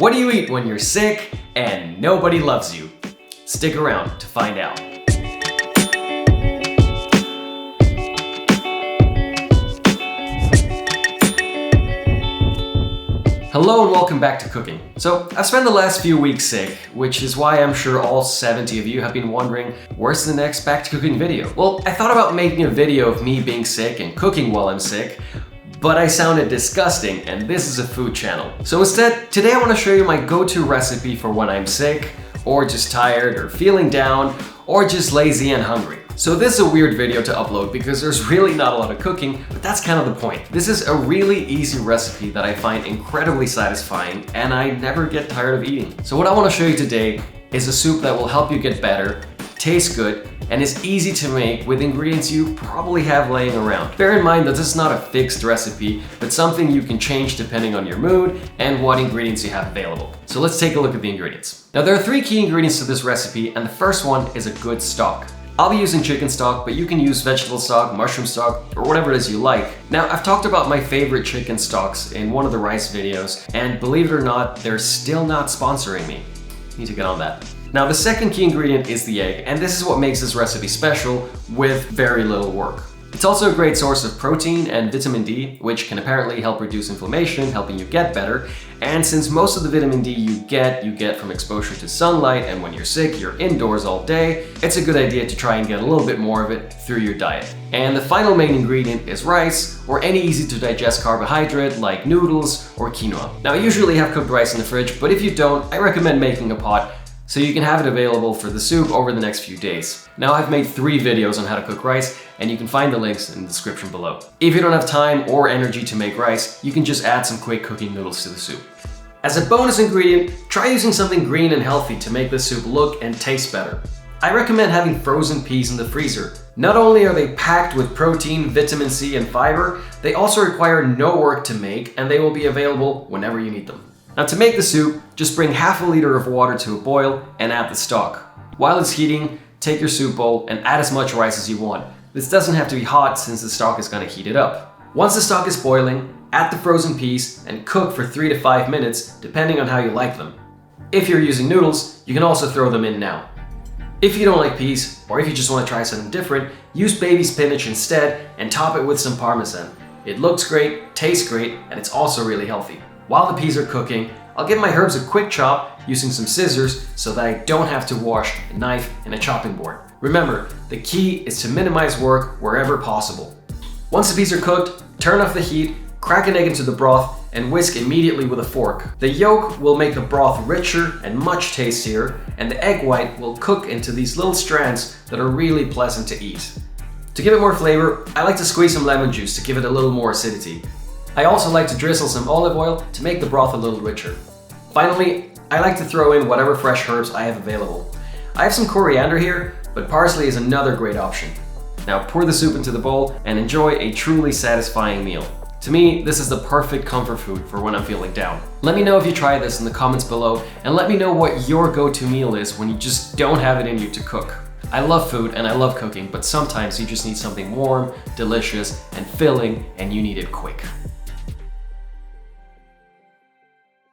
What do you eat when you're sick and nobody loves you? Stick around to find out. Hello and welcome back to cooking. So I've spent the last few weeks sick, which is why I'm sure all 70 of you have been wondering, where's the next back to cooking video? Well, I thought about making a video of me being sick and cooking while I'm sick, but I sounded disgusting and this is a food channel. So instead, today I want to show you my go-to recipe for when I'm sick, or just tired, or feeling down, or just lazy and hungry. So this is a weird video to upload because there's really not a lot of cooking, but that's kind of the point. This is a really easy recipe that I find incredibly satisfying and I never get tired of eating. So what I want to show you today is a soup that will help you get better, taste good, and is easy to make with ingredients you probably have laying around. Bear in mind that this is not a fixed recipe, but something you can change depending on your mood and what ingredients you have available. So let's take a look at the ingredients. Now there are 3 key ingredients to this recipe, and the first one is a good stock. I'll be using chicken stock, but you can use vegetable stock, mushroom stock, or whatever it is you like. Now, I've talked about my favorite chicken stocks in one of the rice videos, and believe it or not, they're still not sponsoring me. Need to get on that. Now, the second key ingredient is the egg, and this is what makes this recipe special with very little work. It's also a great source of protein and vitamin D, which can apparently help reduce inflammation, helping you get better. And since most of the vitamin D you get from exposure to sunlight, and when you're sick, you're indoors all day, it's a good idea to try and get a little bit more of it through your diet. And the final main ingredient is rice, or any easy to digest carbohydrate like noodles or quinoa. Now, I usually have cooked rice in the fridge, but if you don't, I recommend making a pot so you can have it available for the soup over the next few days. Now, I've made 3 videos on how to cook rice, and you can find the links in the description below. If you don't have time or energy to make rice, you can just add some quick cooking noodles to the soup. As a bonus ingredient, try using something green and healthy to make the soup look and taste better. I recommend having frozen peas in the freezer. Not only are they packed with protein, vitamin C, and fiber, they also require no work to make, and they will be available whenever you need them. Now, to make the soup, just bring half a liter of water to a boil and add the stock. While it's heating, take your soup bowl and add as much rice as you want. This doesn't have to be hot since the stock is going to heat it up. Once the stock is boiling, add the frozen peas and cook for 3 to 5 minutes, depending on how you like them. If you're using noodles, you can also throw them in now. If you don't like peas, or if you just want to try something different, use baby spinach instead and top it with some parmesan. It looks great, tastes great, and it's also really healthy. While the peas are cooking, I'll give my herbs a quick chop using some scissors so that I don't have to wash a knife and a chopping board. Remember, the key is to minimize work wherever possible. Once the peas are cooked, turn off the heat, crack an egg into the broth, and whisk immediately with a fork. The yolk will make the broth richer and much tastier, and the egg white will cook into these little strands that are really pleasant to eat. To give it more flavor, I like to squeeze some lemon juice to give it a little more acidity. I also like to drizzle some olive oil to make the broth a little richer. Finally, I like to throw in whatever fresh herbs I have available. I have some coriander here, but parsley is another great option. Now pour the soup into the bowl and enjoy a truly satisfying meal. To me, this is the perfect comfort food for when I'm feeling down. Let me know if you try this in the comments below, and let me know what your go-to meal is when you just don't have it in you to cook. I love food and I love cooking, but sometimes you just need something warm, delicious, and filling, and you need it quick.